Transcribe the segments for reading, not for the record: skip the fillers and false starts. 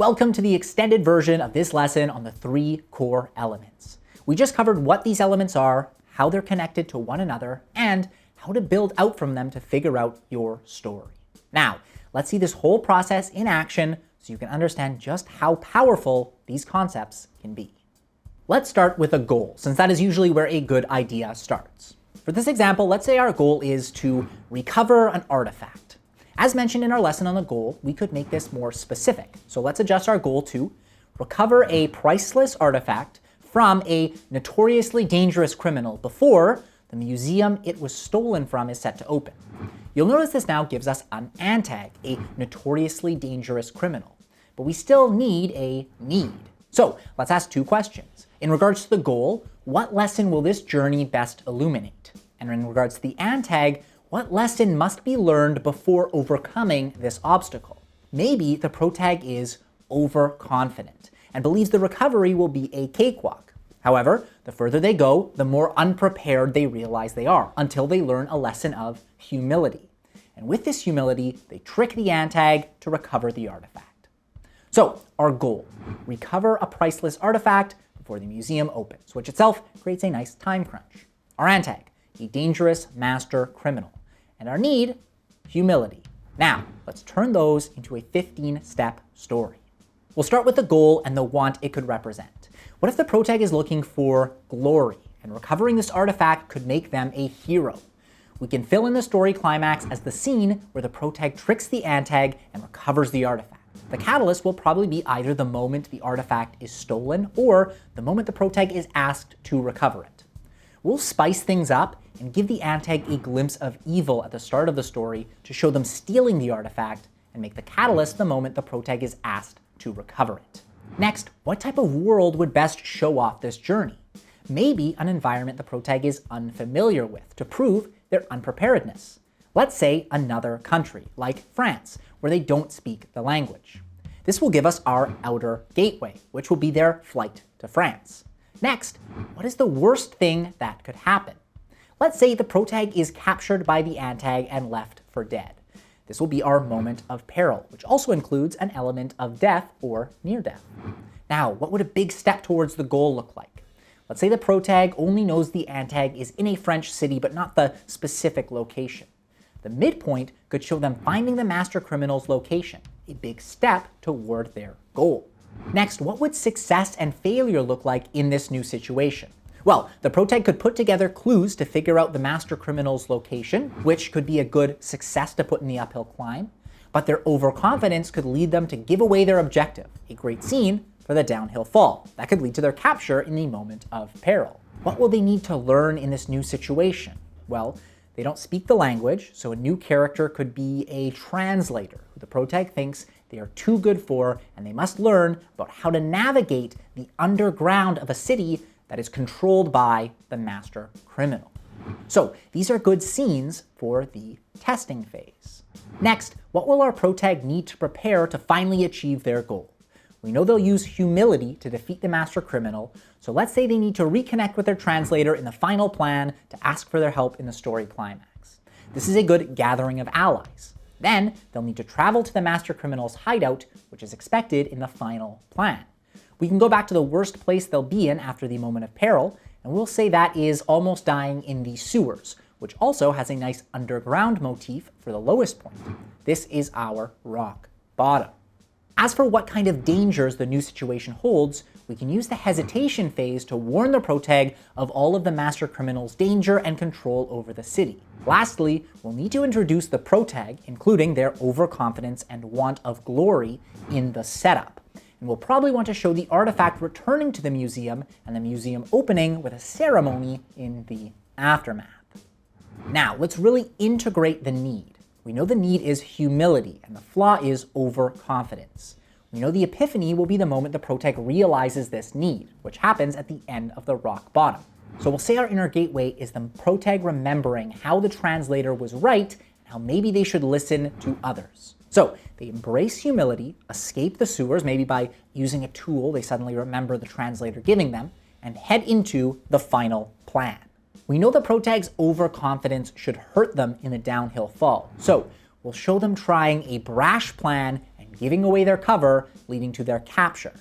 Welcome to the extended version of this lesson on the 3 core elements. We just covered what these elements are, how they're connected to one another, and how to build out from them to figure out your story. Now, let's see this whole process in action so you can understand just how powerful these concepts can be. Let's start with a goal, since that is usually where a good idea starts. For this example, let's say our goal is to recover an artifact. As mentioned in our lesson on the goal, we could make this more specific. So let's adjust our goal to recover a priceless artifact from a notoriously dangerous criminal before the museum it was stolen from is set to open. You'll notice this now gives us an antag, a notoriously dangerous criminal, but we still need a need. So let's ask 2 questions. In regards to the goal, what lesson will this journey best illuminate? And in regards to the antag, what lesson must be learned before overcoming this obstacle? Maybe the protag is overconfident and believes the recovery will be a cakewalk. However, the further they go, the more unprepared they realize they are, until they learn a lesson of humility. And with this humility, they trick the antag to recover the artifact. So, our goal, recover a priceless artifact before the museum opens, which itself creates a nice time crunch. Our antag, a dangerous master criminal. And our need, humility. Now, let's turn those into a 15-step story. We'll start with the goal and the want it could represent. What if the protag is looking for glory, and recovering this artifact could make them a hero? We can fill in the story climax as the scene where the protag tricks the antag and recovers the artifact. The catalyst will probably be either the moment the artifact is stolen or the moment the protag is asked to recover it. We'll spice things up and give the antag a glimpse of evil at the start of the story to show them stealing the artifact and make the catalyst the moment the protag is asked to recover it. Next, what type of world would best show off this journey? Maybe an environment the protag is unfamiliar with to prove their unpreparedness. Let's say another country, like France, where they don't speak the language. This will give us our outer gateway, which will be their flight to France. Next, what is the worst thing that could happen? Let's say the protag is captured by the antag and left for dead. This will be our moment of peril, which also includes an element of death or near death. Now, what would a big step towards the goal look like? Let's say the protag only knows the antag is in a French city, but not the specific location. The midpoint could show them finding the master criminal's location, a big step toward their goal. Next, what would success and failure look like in this new situation? Well, the protag could put together clues to figure out the master criminal's location, which could be a good success to put in the uphill climb, but their overconfidence could lead them to give away their objective, a great scene for the downhill fall. That could lead to their capture in the moment of peril. What will they need to learn in this new situation? Well, they don't speak the language, so a new character could be a translator, who the protag thinks they are too good for, and they must learn about how to navigate the underground of a city that is controlled by the master criminal. So these are good scenes for the testing phase. Next, what will our protag need to prepare to finally achieve their goal? We know they'll use humility to defeat the master criminal, so let's say they need to reconnect with their translator in the final plan to ask for their help in the story climax. This is a good gathering of allies. Then they'll need to travel to the master criminal's hideout, which is expected in the final plan. We can go back to the worst place they'll be in after the moment of peril, and we'll say that is almost dying in the sewers, which also has a nice underground motif for the lowest point. This is our rock bottom. As for what kind of dangers the new situation holds, we can use the hesitation phase to warn the protag of all of the master criminal's danger and control over the city. Lastly, we'll need to introduce the protag, including their overconfidence and want of glory, in the setup. And we'll probably want to show the artifact returning to the museum and the museum opening with a ceremony in the aftermath. Now, let's really integrate the need. We know the need is humility, and the flaw is overconfidence. We know the epiphany will be the moment the protag realizes this need, which happens at the end of the rock bottom. So we'll say our inner gateway is the protag remembering how the translator was right and how maybe they should listen to others. So they embrace humility, escape the sewers, maybe by using a tool they suddenly remember the translator giving them, and head into the final plan. We know the protag's overconfidence should hurt them in the downhill fall, so we'll show them trying a brash plan and giving away their cover, leading to their capture.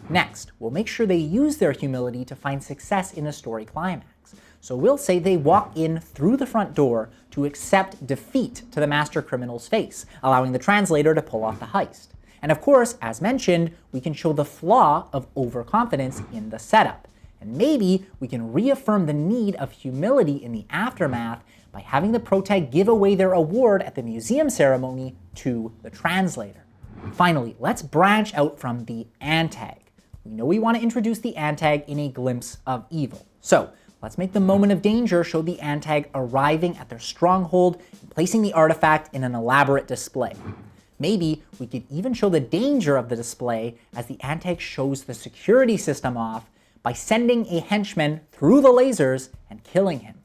Next, we'll make sure they use their humility to find success in the story climax. So we'll say they walk in through the front door to accept defeat to the master criminal's face, allowing the translator to pull off the heist. And of course, as mentioned, we can show the flaw of overconfidence in the setup. And maybe we can reaffirm the need of humility in the aftermath by having the protag give away their award at the museum ceremony to the translator. Finally, let's branch out from the antag. We know we want to introduce the antag in a glimpse of evil. So let's make the moment of danger show the antag arriving at their stronghold and placing the artifact in an elaborate display. Maybe we could even show the danger of the display as the antag shows the security system off by sending a henchman through the lasers and killing him.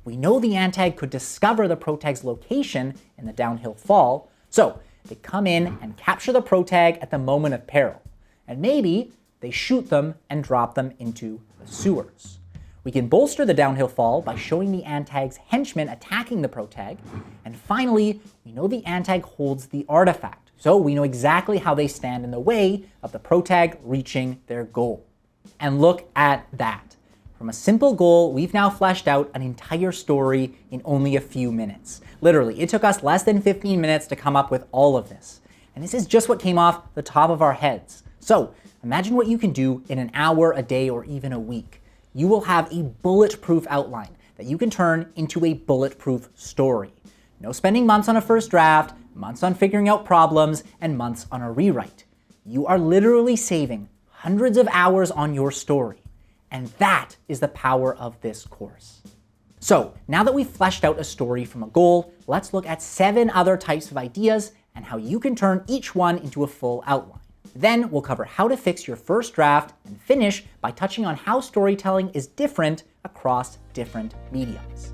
We know the antag could discover the protag's location in the downhill fall, so they come in and capture the protag at the moment of peril. And maybe they shoot them and drop them into the sewers. We can bolster the downhill fall by showing the antag's henchmen attacking the protag. And finally, we know the antag holds the artifact, so we know exactly how they stand in the way of the protag reaching their goal. And look at that. From a simple goal, we've now fleshed out an entire story in only a few minutes. Literally, it took us less than 15 minutes to come up with all of this. And this is just what came off the top of our heads. So imagine what you can do in an hour, a day, or even a week. You will have a bulletproof outline that you can turn into a bulletproof story. No spending months on a first draft, months on figuring out problems, and months on a rewrite. You are literally saving hundreds of hours on your story. And that is the power of this course. So now that we've fleshed out a story from a goal, let's look at 7 other types of ideas and how you can turn each one into a full outline. Then we'll cover how to fix your first draft and finish by touching on how storytelling is different across different mediums.